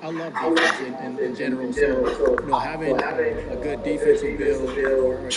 I love defense in general. So having a good defensive build or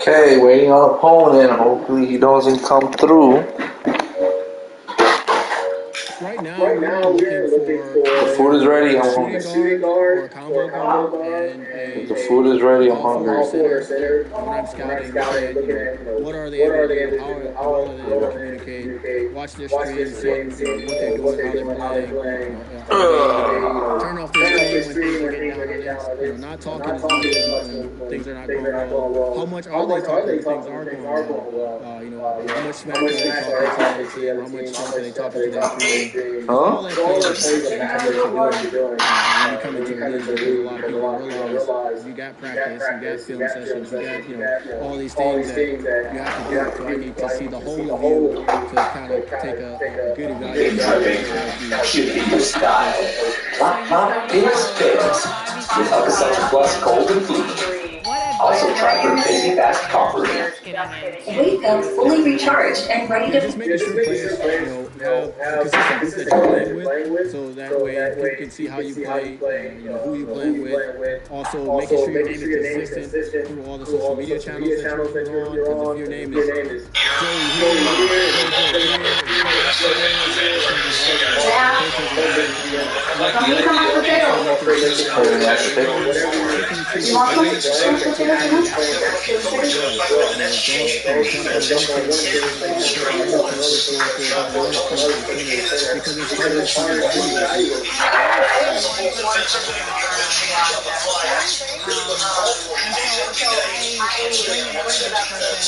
Okay, waiting on opponent. Hopefully he doesn't come through. Right now, we are looking for the food is ready. I'm shooting hungry. guard or a combo guard and If the food is ready, I'm power forward hungry. center. When I'm scouting, looking at what are they able to do, how well are they able to communicate, watch their streams, seeing what they're doing, how they're playing. Are they turn off their stream when things are getting down the list? Not talking as much when things are not going well. How much are they talking when things are going well? How much smack are they talking to the other team? How much smack are they talking to their stream? All that plays a factor into what you're doing when you come into a league, because a lot of people realize you got practice, you got film sessions, you got all these things that you have to do. So I need to see the whole of you to kind of take a good evaluation of the situation. Is famous with Alka-Seltzer Plus Cold and Flu. Also try their Baby Fast Copper. Wake up fully recharged and ready to... Just making sure players, have a consistent group that you're playing with, so that way people can see how you play, who you're playing with. Also, making sure your name is consistent through all the social media channels that you're on, because if your name is Joey here, You want some special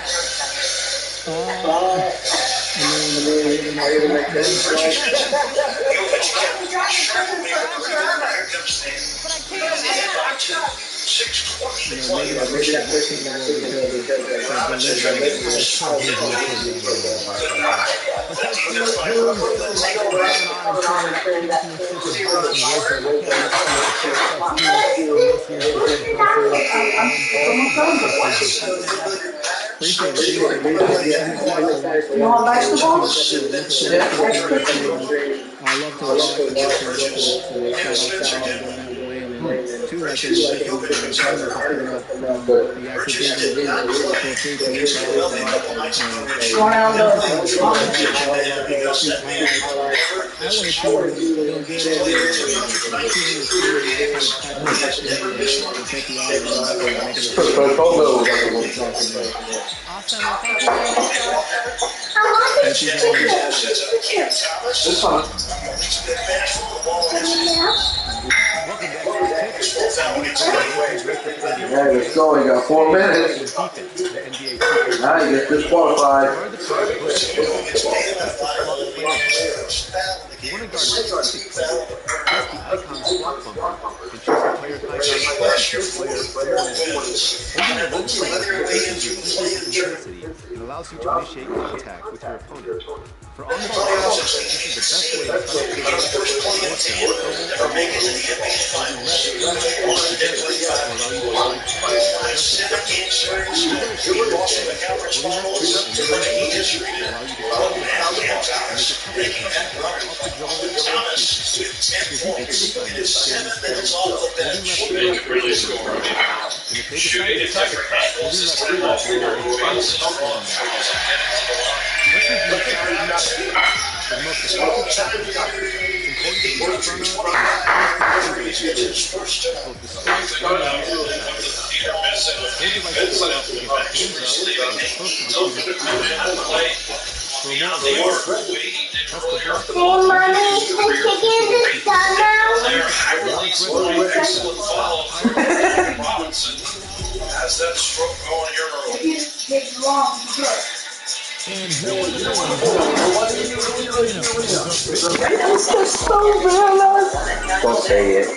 Appreciate it. I'm excited to watch. You want vegetables? I love to watch and love to shout out Sal during the play, and then two, I can get some comments coming up from the actual games in the game. Feel free to reach out. You want on the... I want to feel good. Awesome. Well, thank you very much. This one. Yeah, let's go. You got 4 minutes. Now you get disqualified. If you want to guard a specific player, press the icon swap bumper and choose the player's icon plus the player. Holding the player increases your intensity and allows you to initiate contact with your opponent. For on-the-ball this is the best way to cut the or make it in the shooting a different angle. How's that stroke going your room? It takes long to get. And here are the names. Don't say it.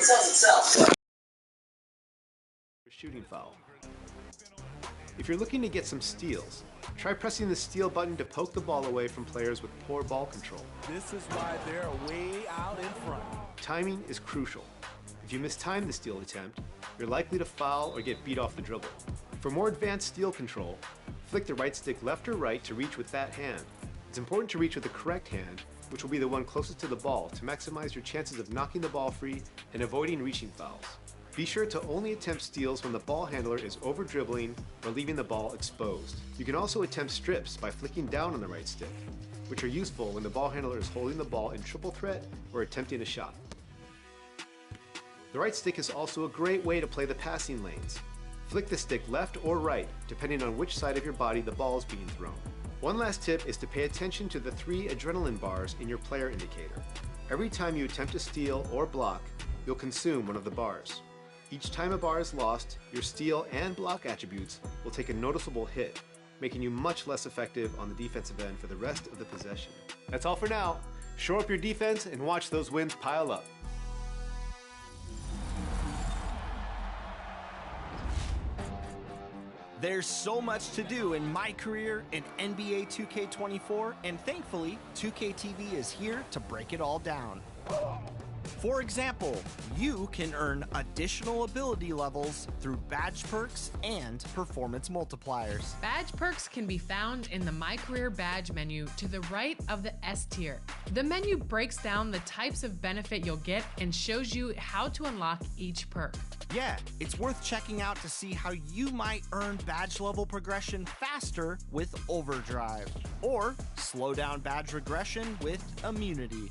Shooting foul. If you're looking to get some steals, try pressing the steal button to poke the ball away from players with poor ball control. This is why they're way out in front. Timing is crucial. If you mistime the steal attempt, you're likely to foul or get beat off the dribble. For more advanced steal control, flick the right stick left or right to reach with that hand. It's important to reach with the correct hand, which will be the one closest to the ball, to maximize your chances of knocking the ball free and avoiding reaching fouls. Be sure to only attempt steals when the ball handler is over dribbling or leaving the ball exposed. You can also attempt strips by flicking down on the right stick, which are useful when the ball handler is holding the ball in triple threat or attempting a shot. The right stick is also a great way to play the passing lanes. Flick the stick left or right, depending on which side of your body the ball is being thrown. One last tip is to pay attention to the 3 adrenaline bars in your player indicator. Every time you attempt to steal or block, you'll consume one of the bars. Each time a bar is lost, your steal and block attributes will take a noticeable hit, making you much less effective on the defensive end for the rest of the possession. That's all for now. Shore up your defense and watch those wins pile up. There's so much to do in my career in NBA 2K24, and thankfully, 2K TV is here to break it all down. For example, you can earn additional ability levels through badge perks and performance multipliers. Badge perks can be found in the My Career Badge menu to the right of the S tier. The menu breaks down the types of benefit you'll get and shows you how to unlock each perk. Yeah, it's worth checking out to see how you might earn badge level progression faster with Overdrive, or slow down badge regression with Immunity.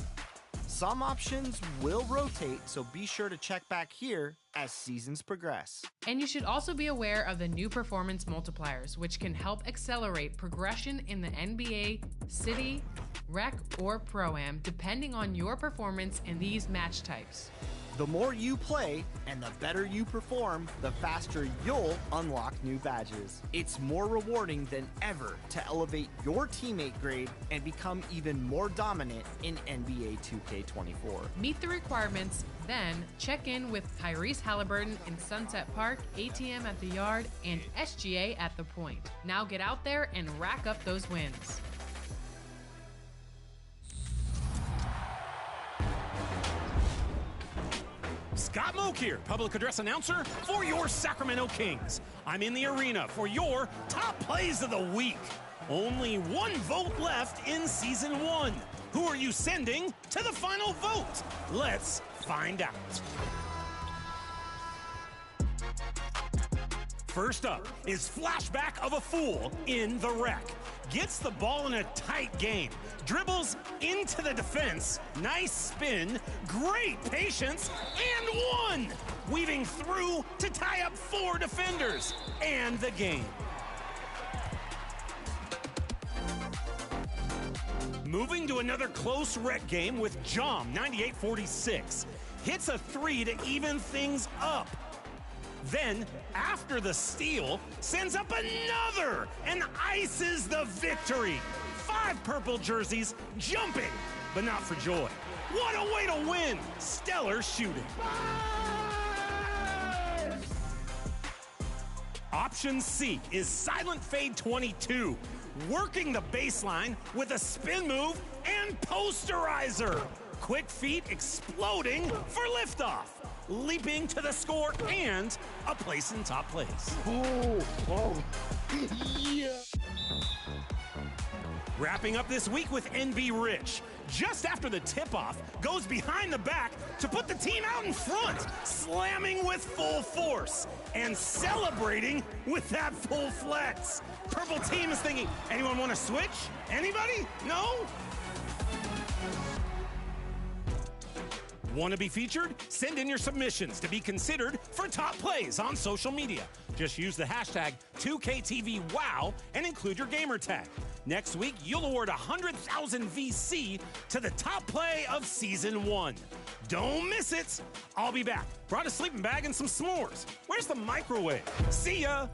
Some options will rotate, so be sure to check back here as seasons progress. And you should also be aware of the new performance multipliers, which can help accelerate progression in the NBA, City, Rec, or Pro-Am, depending on your performance in these match types. The more you play and the better you perform, the faster you'll unlock new badges. It's more rewarding than ever to elevate your teammate grade and become even more dominant in NBA 2K24. Meet the requirements, then check in with Tyrese Halliburton in Sunset Park, ATM at the Yard, and SGA at the Point. Now get out there and rack up those wins. Scott Moak here, public address announcer for your Sacramento Kings. I'm in the arena for your top plays of the week. Only one vote left in season 1. Who are you sending to the final vote? Let's find out. First up is flashback of a fool in the Rec. Gets the ball in a tight game, dribbles into the defense, nice spin, great patience, and one! Weaving through to tie up 4 defenders, and the game. Moving to another close Rec game with Jom, 98-46. Hits a 3 to even things up. Then, after the steal, sends up another and ices the victory. 5 purple jerseys jumping, but not for joy. What a way to win! Stellar shooting. Option C is Silent Fade 22, working the baseline with a spin move and posterizer. Quick feet exploding for liftoff. Leaping to the score and a place in top place. Yeah. Wrapping up this week with NB Rich. Just after the tip-off, goes behind the back to put the team out in front, slamming with full force and celebrating with that full flex. Purple team is thinking, anyone want to switch? Anybody? No? Want to be featured? Send in your submissions to be considered for top plays on social media. Just use the hashtag 2KTVWOW and include your gamer tag. Next week, you'll award 100,000 VC to the top play of Season 1. Don't miss it. I'll be back. Brought a sleeping bag and some s'mores. Where's the microwave? See ya.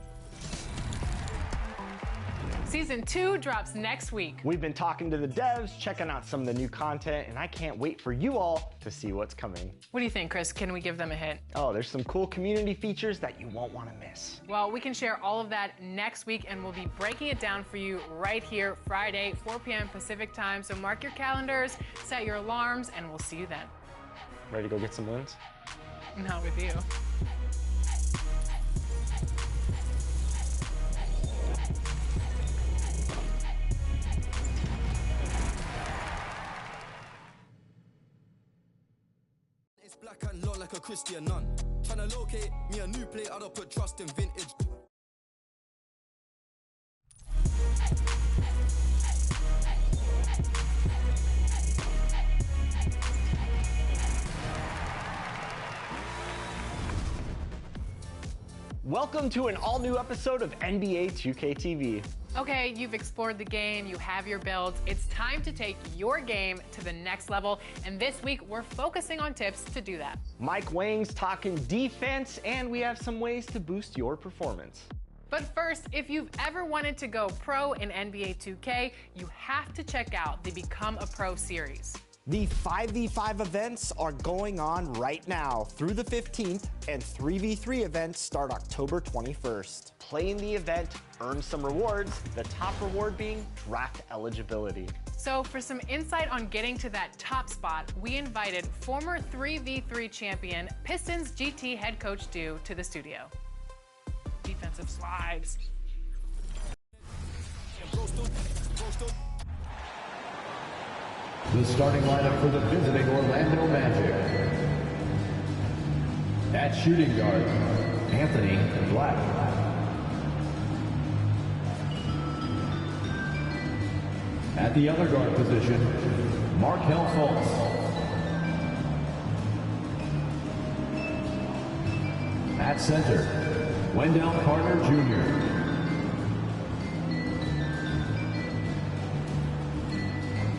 Season 2 drops next week. We've been talking to the devs, checking out some of the new content, and I can't wait for you all to see what's coming. What do you think, Chris? Can we give them a hint? Oh, there's some cool community features that you won't want to miss. Well, we can share all of that next week, and we'll be breaking it down for you right here, Friday, 4 p.m. Pacific time. So mark your calendars, set your alarms, and we'll see you then. Ready to go get some wins? Not with you. It's black and low like a Christian nun. Tryna locate me a new plate, I don't put trust in vintage. Welcome to an all-new episode of NBA 2K TV. Okay, you've explored the game, you have your builds. It's time to take your game to the next level, and this week we're focusing on tips to do that. Mike Wang's talking defense, and we have some ways to boost your performance. But first, if you've ever wanted to go pro in NBA 2K, you have to check out the Become a Pro series. The 5v5 events are going on right now through the 15th, and 3v3 events start October 21st. Play in the event, earn some rewards, the top reward being draft eligibility. So for some insight on getting to that top spot, we invited former 3v3 champion Pistons GT head coach Dew to the studio. Defensive slides. The starting lineup for the visiting Orlando Magic. At shooting guard, Anthony Black. At the other guard position, Markelle Fultz. At center, Wendell Carter Jr.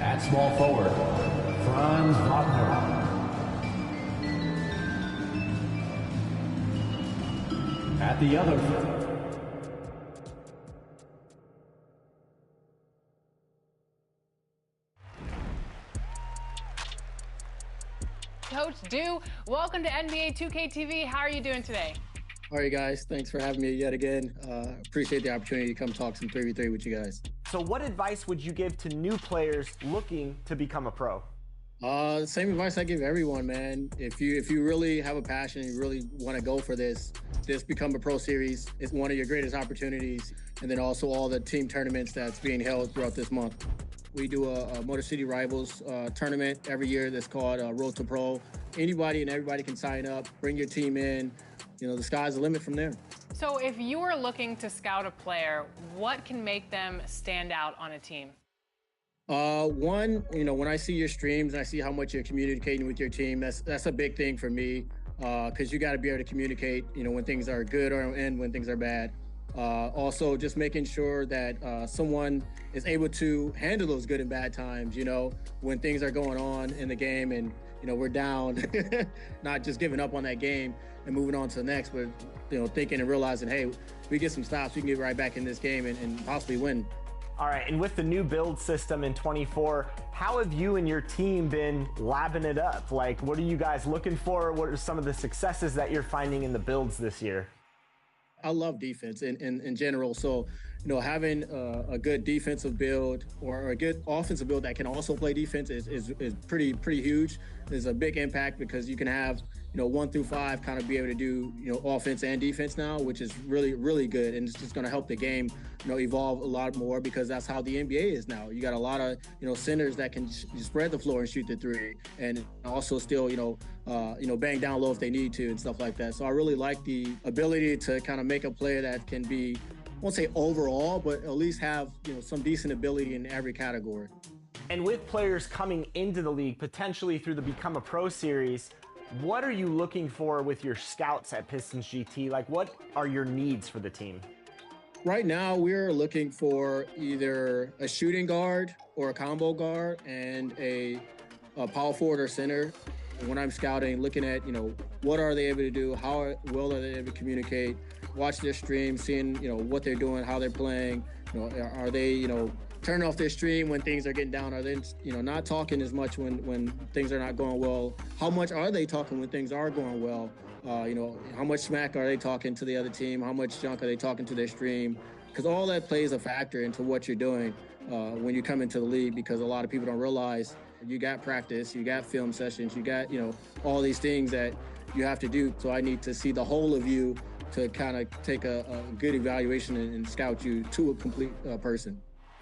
At small forward, Franz Wagner. At the other. Coach Dew, welcome to NBA 2K TV. How are you doing today? All right, guys. Thanks for having me yet again. Appreciate the opportunity to come talk some 3v3 with you guys. So what advice would you give to new players looking to become a pro? The same advice I give everyone, man. If you really have a passion and you really want to go for this Become a Pro series is one of your greatest opportunities. And then also all the team tournaments that's being held throughout this month. We do a Motor City Rivals tournament every year that's called Road to Pro. Anybody and everybody can sign up, bring your team in. You know, the sky's the limit from there. So if you are looking to scout a player, what can make them stand out on a team? One, you know, when I see your streams and I see how much you're communicating with your team, that's a big thing for me, because you got to be able to communicate, you know, when things are good and when things are bad. Also, just making sure that someone is able to handle those good and bad times, you know, when things are going on in the game and, you know, we're down, not just giving up on that game and moving on to the next, but, you know, thinking and realizing, hey, we get some stops, we can get right back in this game and possibly win. All right, and with the new build system in 24, how have you and your team been labbing it up? Like, what are you guys looking for? What are some of the successes that you're finding in the builds this year? I love defense in general. So, you know, having a good defensive build or a good offensive build that can also play defense is pretty huge. There's a big impact because you can have, you know, 1 through 5 kind of be able to do, you know, offense and defense now, which is really good. And it's just going to help the game, you know, evolve a lot more because that's how the NBA is now. You got a lot of, you know, centers that can spread the floor and shoot the three and also still, you know, bang down low if they need to and stuff like that. So I really like the ability to kind of make a player that can be, I won't say overall, but at least have, you know, some decent ability in every category. And with players coming into the league, potentially through the Become a Pro series, what are you looking for with your scouts at Pistons GT? Like, what are your needs for the team? Right now, we're looking for either a shooting guard or a combo guard and a power forward or center. When I'm scouting, looking at, you know, what are they able to do? How well are they able to communicate? Watch their stream, seeing, you know, what they're doing, how they're playing, Are they, turning off their stream when things are getting down? Are they, not talking as much when things are not going well? How much are they talking when things are going well? How much smack are they talking to the other team? How much junk are they talking to their stream? Because all that plays a factor into what you're doing when you come into the league, because a lot of people don't realize you got practice, you got film sessions, you got, all these things that you have to do. So I need to see the whole of you to kind of take a good evaluation and scout you to a complete person.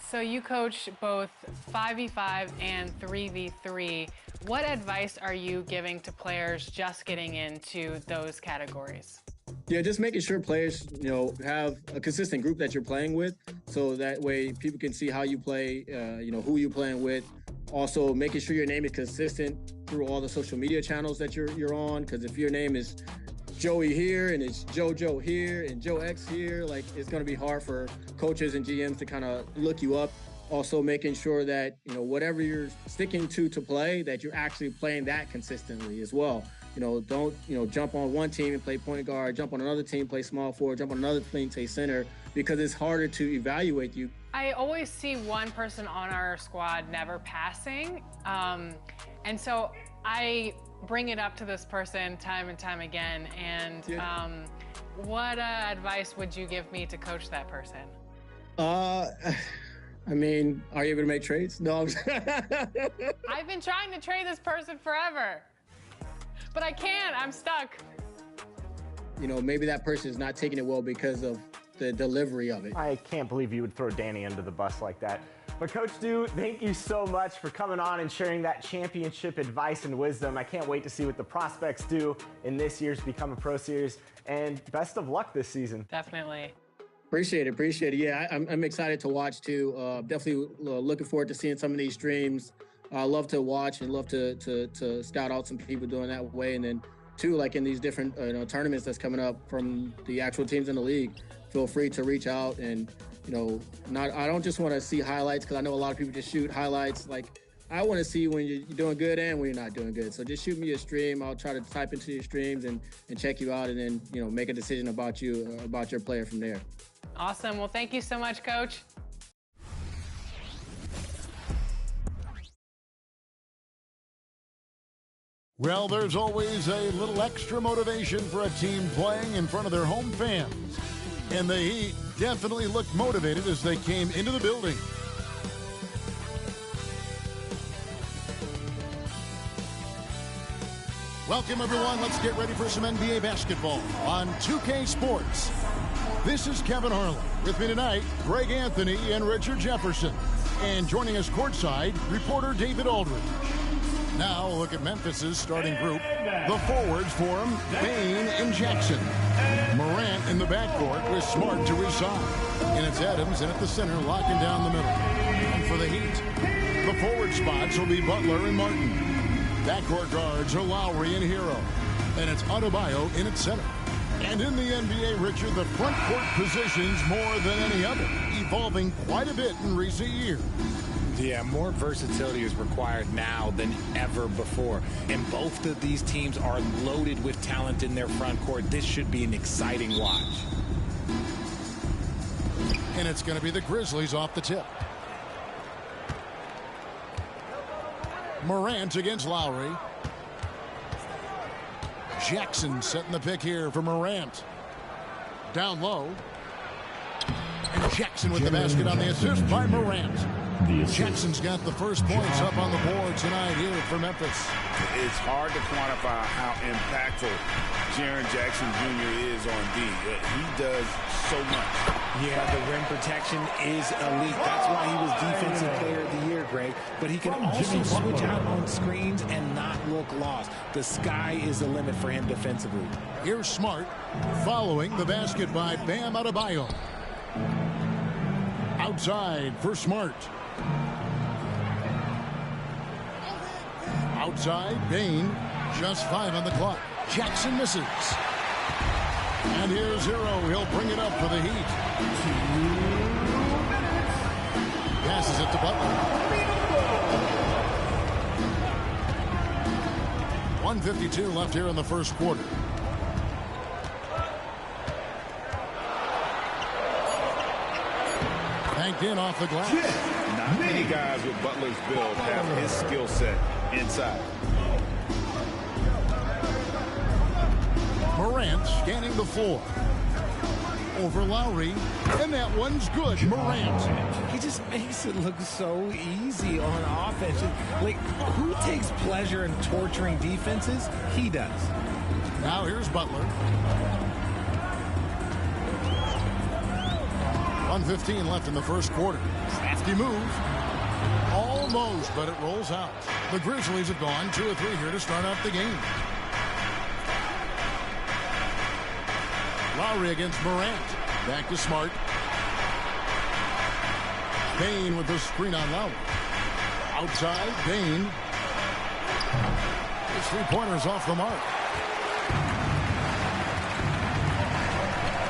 So you coach both 5v5 and 3v3. What advice are you giving to players just getting into those categories? Yeah, just making sure players, have a consistent group that you're playing with, so that way people can see how you play, who you're playing with. Also, making sure your name is consistent through all the social media channels that you're on, because if your name is Joey here and it's JoJo here and Joe X here, like, it's going to be hard for coaches and GMs to kind of look you up. Also making sure that, whatever you're sticking to play, that you're actually playing that consistently as well. Don't, jump on one team and play point guard, jump on another team, play small forward, jump on another team, play center, because it's harder to evaluate you. I always see one person on our squad never passing. And so I bring it up to this person time and time again. And what advice would you give me to coach that person? I mean, are you able to make trades? No. I've been trying to trade this person forever, but I can't. I'm stuck. Maybe that person is not taking it well because of the delivery of it. I can't believe you would throw Danny under the bus like that. But Coach Stu, thank you so much for coming on and sharing that championship advice and wisdom. I can't wait to see what the prospects do in this year's Become a Pro Series, and best of luck this season. Definitely. Appreciate it. Yeah, I'm excited to watch too. Definitely looking forward to seeing some of these streams. I love to watch and love to scout out some people doing that way. And then too, like in these different tournaments that's coming up from the actual teams in the league, feel free to reach out. And I don't just want to see highlights, because I know a lot of people just shoot highlights. Like, I want to see when you're doing good and when you're not doing good. So just shoot me a stream. I'll try to type into your streams and check you out, and then make a decision about you, about your player from there. Awesome. Well, thank you so much, Coach. Well, there's always a little extra motivation for a team playing in front of their home fans. And the Heat definitely looked motivated as they came into the building. Welcome, everyone. Let's get ready for some NBA basketball on 2K Sports. This is Kevin Harlan. With me tonight, Greg Anthony and Richard Jefferson. And joining us courtside, reporter David Aldridge. Now, a look at Memphis's starting group. The forwards for him, Bane and Jackson. Morant in the backcourt with Smart to his side. And it's Adams in at the center, locking down the middle. And for the Heat, the forward spots will be Butler and Martin. Backcourt guards are Lowry and Hero. And it's Adebayo in at center. And in the NBA, Richard, the front court positions more than any other, evolving quite a bit in recent years. Yeah, more versatility is required now than ever before. And both of these teams are loaded with talent in their front court. This should be an exciting watch. And it's going to be the Grizzlies off the tip. Morant against Lowry. Jackson setting the pick here for Morant. Down low. And Jackson with the basket on the assist by Morant. Jackson's got the first points up on the board tonight here for Memphis. It's hard to quantify how impactful Jaren Jackson Jr. is on D. He does so much. Yeah, the rim protection is elite. That's why he was Defensive Player of the Year, Greg. But he can also switch out on screens and not look lost. The sky is the limit for him defensively. Here's Smart following the basket by Bam Adebayo. Outside for Smart. Outside, Bane, just 5 on the clock. Jackson misses. And here's 0. He'll bring it up for the Heat. Passes it to Butler. 1:52 left here in the first quarter. Banked in off the glass. Not many guys with Butler's build have his skill set inside. Morant scanning the floor. Over Lowry, and that one's good. Morant. He just makes it look so easy on offense. Like, who takes pleasure in torturing defenses? He does. Now here's Butler. 1:15 left in the first quarter. Crafty move. Almost, but it rolls out. The Grizzlies have gone 2 of 3 here to start off the game. Lowry against Morant. Back to Smart. Bain with the screen on Lowry. Outside, Bain. His three-pointer's off the mark.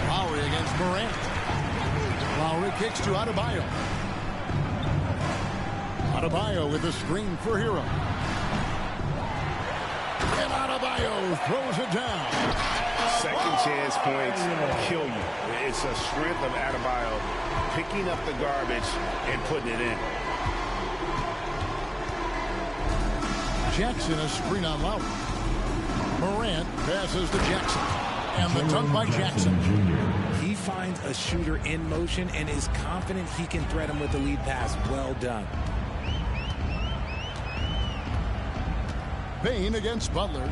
Lowry against Morant. Lowry kicks to Adebayo. Adebayo with the screen for Hero. And Adebayo throws it down. Second chance points kill you. It's a strength of Adebayo picking up the garbage and putting it in. Jackson a screen on Lowry. Morant passes to Jackson. And the dunk by Jackson. He finds a shooter in motion and is confident he can thread him with the lead pass. Well done. Bain against Butler.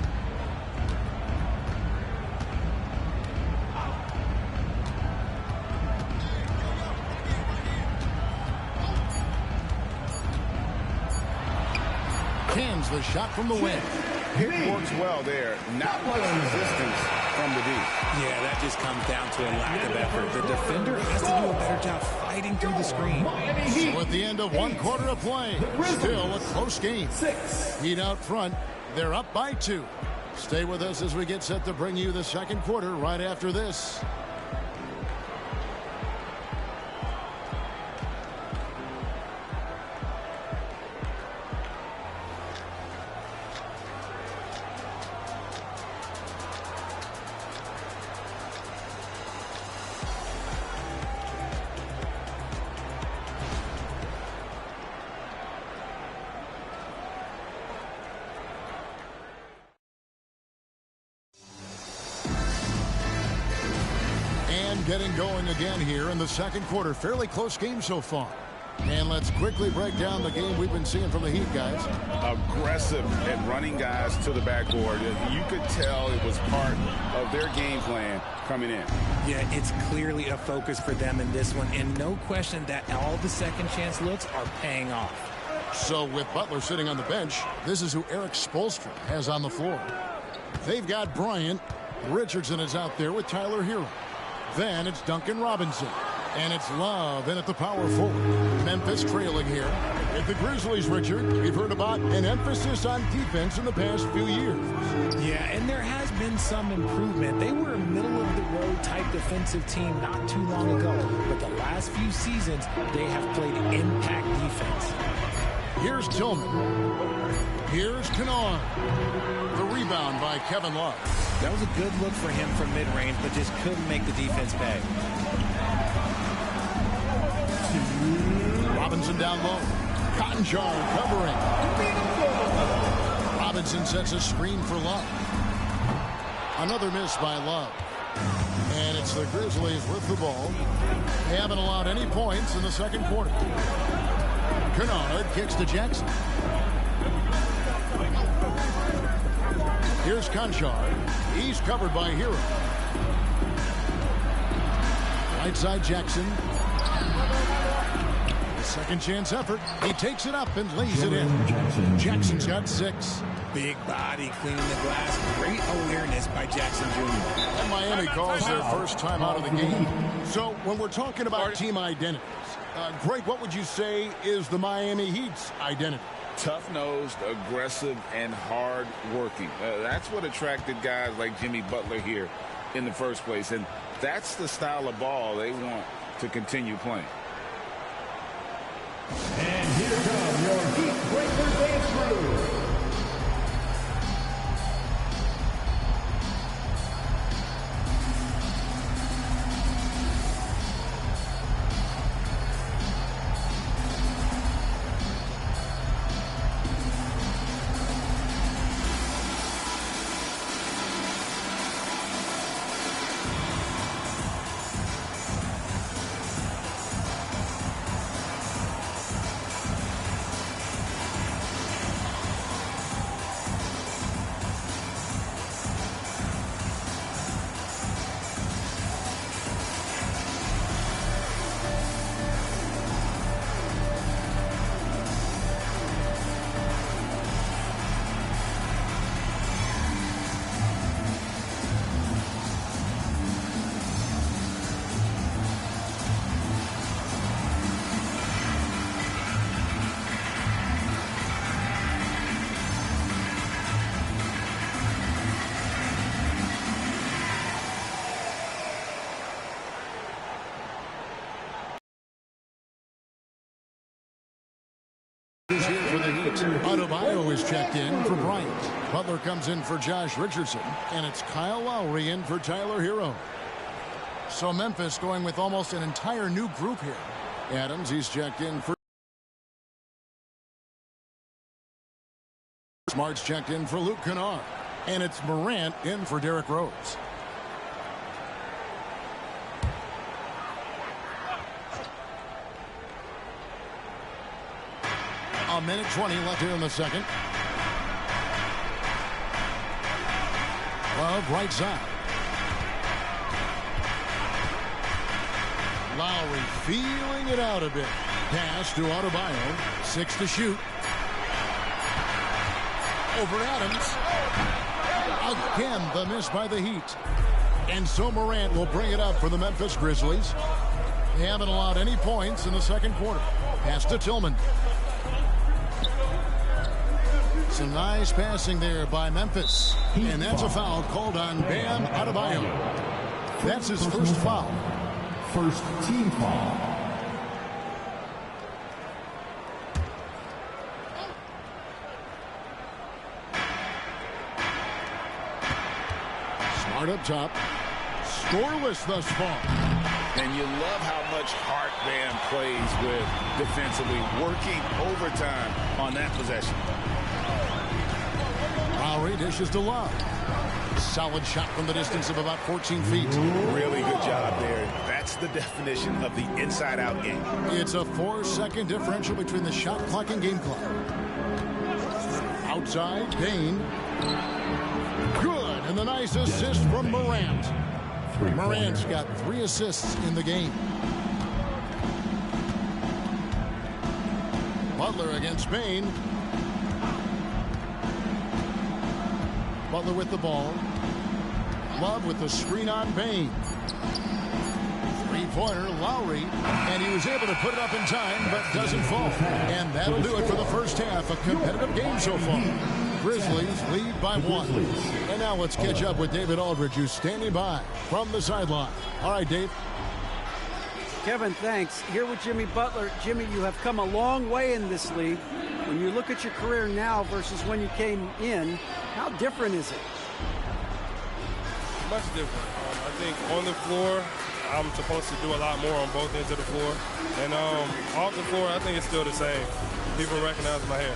Cans the shot from the wing. It works well there. Not much resistance from the D. Yeah, that just comes down to a lack of effort. The defender has to do a better job fighting through the screen. So at the end of 1 quarter of play, still a close game. Heat out front. They're up by 2. Stay with us as we get set to bring you the second quarter right after this. Getting going again here in the second quarter. Fairly close game so far. And let's quickly break down the game we've been seeing from the Heat, guys. Aggressive at running guys to the backboard. You could tell it was part of their game plan coming in. Yeah, it's clearly a focus for them in this one. And no question that all the second chance looks are paying off. So with Butler sitting on the bench, this is who Eric Spoelstra has on the floor. They've got Bryant. Richardson is out there with Tyler Hero. Then it's Duncan Robinson. And it's Love in at the power forward. Memphis trailing here. At the Grizzlies, Richard, we've heard about an emphasis on defense in the past few years. Yeah, and there has been some improvement. They were a middle-of-the-road type defensive team not too long ago. But the last few seasons, they have played impact defense. Here's Tillman. Here's Kennard. The rebound by Kevin Love. That was a good look for him from mid-range, but just couldn't make the defense pay. Robinson down low. Cotton Jar covering. Robinson sets a screen for Love. Another miss by Love. And it's the Grizzlies with the ball. They haven't allowed any points in the second quarter. Kennard kicks to Jackson. Here's Conchard. He's covered by Hero. Right side Jackson. The second chance effort. He takes it up and lays it in. Jackson's got 6. Big body cleaning the glass. Great awareness by Jackson Jr. And Miami calls their first time out of the game. So when we're talking about team identities, Greg, what would you say is the Miami Heat's identity? Tough-nosed, aggressive, and hard-working. That's what attracted guys like Jimmy Butler here in the first place. And that's the style of ball they want to continue playing. And here come your Heat Breaker dance crew. Adebayo is checked in for Bryant. Butler comes in for Josh Richardson, and it's Kyle Lowry in for Tyler Hero. So Memphis going with almost an entire new group here. Adams, he's checked in for Smart's checked in for Luke Kennard. And it's Morant in for Derrick Rose. A minute 20 left here in the second. Love right side. Lowry feeling it out a bit. Pass to Adebayo. 6 to shoot. Over Adams. Again, the miss by the Heat. And so Morant will bring it up for the Memphis Grizzlies. They haven't allowed any points in the second quarter. Pass to Tillman. Some nice passing there by Memphis. And that's a foul called on Bam Adebayo. That's his first foul. First team foul. Smart up top. Scoreless thus far. And you love how much heart Bam plays with defensively, working overtime on that possession. Lowry dishes to Love. Solid shot from the distance of about 14 feet. Really good job there. That's the definition of the inside-out game. It's a 4-second differential between the shot clock and game clock. Outside, Payne. Good, and the nice assist from Morant. Morant's got 3 assists in the game. Butler against Payne. Butler with the ball. Love with the screen on Payne. Three-pointer, Lowry. And he was able to put it up in time, but doesn't fall. And that'll do it for the first half. A competitive game so far. Grizzlies lead by 1. And now let's catch up with David Aldridge, who's standing by from the sideline. All right, Dave. Kevin, thanks. Here with Jimmy Butler. Jimmy, you have come a long way in this league. When you look at your career now versus when you came in, how different is it? Much different. I think on the floor, I'm supposed to do a lot more on both ends of the floor. And off the floor, I think it's still the same. People recognize my hair.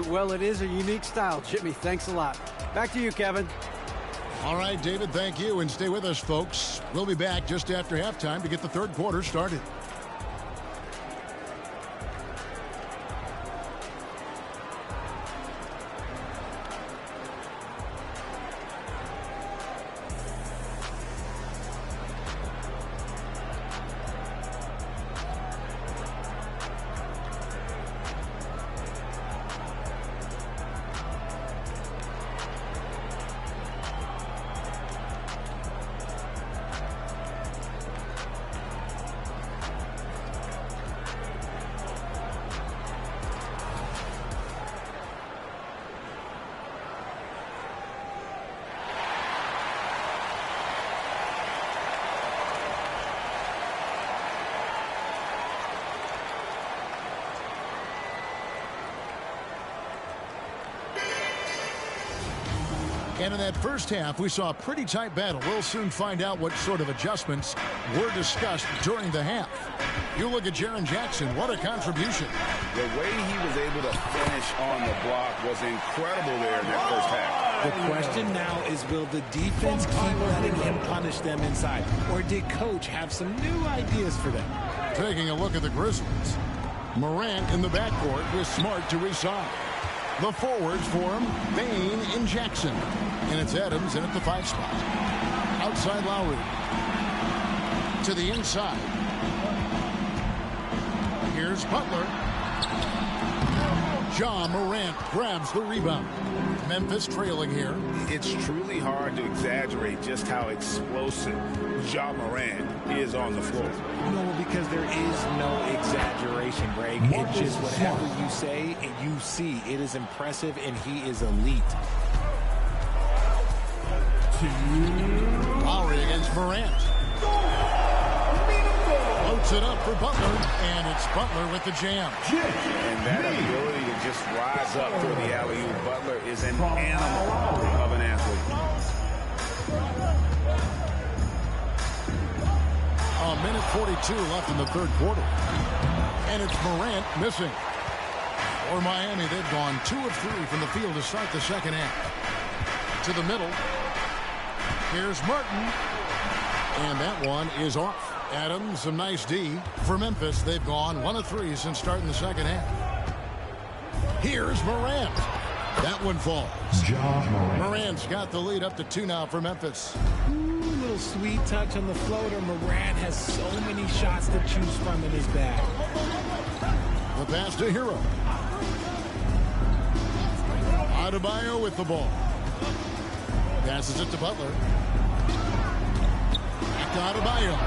Well, it is a unique style, Jimmy. Thanks a lot. Back to you, Kevin. All right, David, thank you. And stay with us, folks. We'll be back just after halftime to get the third quarter started. And in that first half, we saw a pretty tight battle. We'll soon find out what sort of adjustments were discussed during the half. You look at Jaren Jackson. What a contribution. The way he was able to finish on the block was incredible there in that first half. The question now is, will the defense keep letting him punish them inside? Or did Coach have some new ideas for them? Taking a look at the Grizzlies. Morant in the backcourt with Smart to his side. The forwards for him, Payne and Jackson. And it's Adams in at the 5 spot. Outside Lowry. To the inside. Here's Butler. Ja Morant grabs the rebound. Memphis trailing here. It's truly hard to exaggerate just how explosive Ja Morant is on the floor. No, because there is no exaggeration, Greg. It's just whatever you say and you see. It is impressive, and he is elite. Lowry against Morant. puts it up for Butler, and it's Butler with the jam. And that ability to just rise up for the alley-oop. Butler is an animal of an athlete. A minute 42 left in the third quarter. And it's Morant missing. For Miami, they've gone 2 of 3 from the field to start the second half. To the middle. Here's Martin. And that one is off. Adams, some nice D. For Memphis, they've gone 1 of 3 since starting the second half. Here's Morant. That one falls. Morant's got the lead up to 2 now for Memphis. Little sweet touch on the floater. Morant has so many shots to choose from in his bag. The pass to Hero. Adebayo with the ball. Passes it to Butler. Back to Adebayo.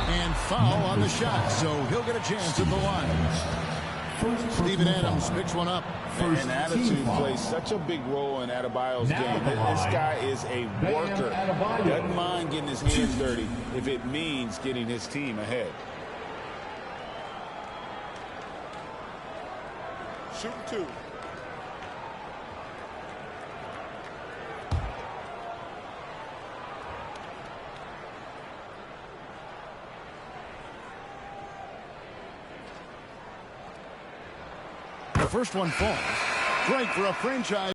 And foul on the shot, so he'll get a chance at the line. Steven Adams picks one up. And attitude plays such a big role in Adebayo's game. This guy is a worker. Doesn't mind getting his hands dirty if it means getting his team ahead. Shooting 2. The first one falls. Great for a franchise.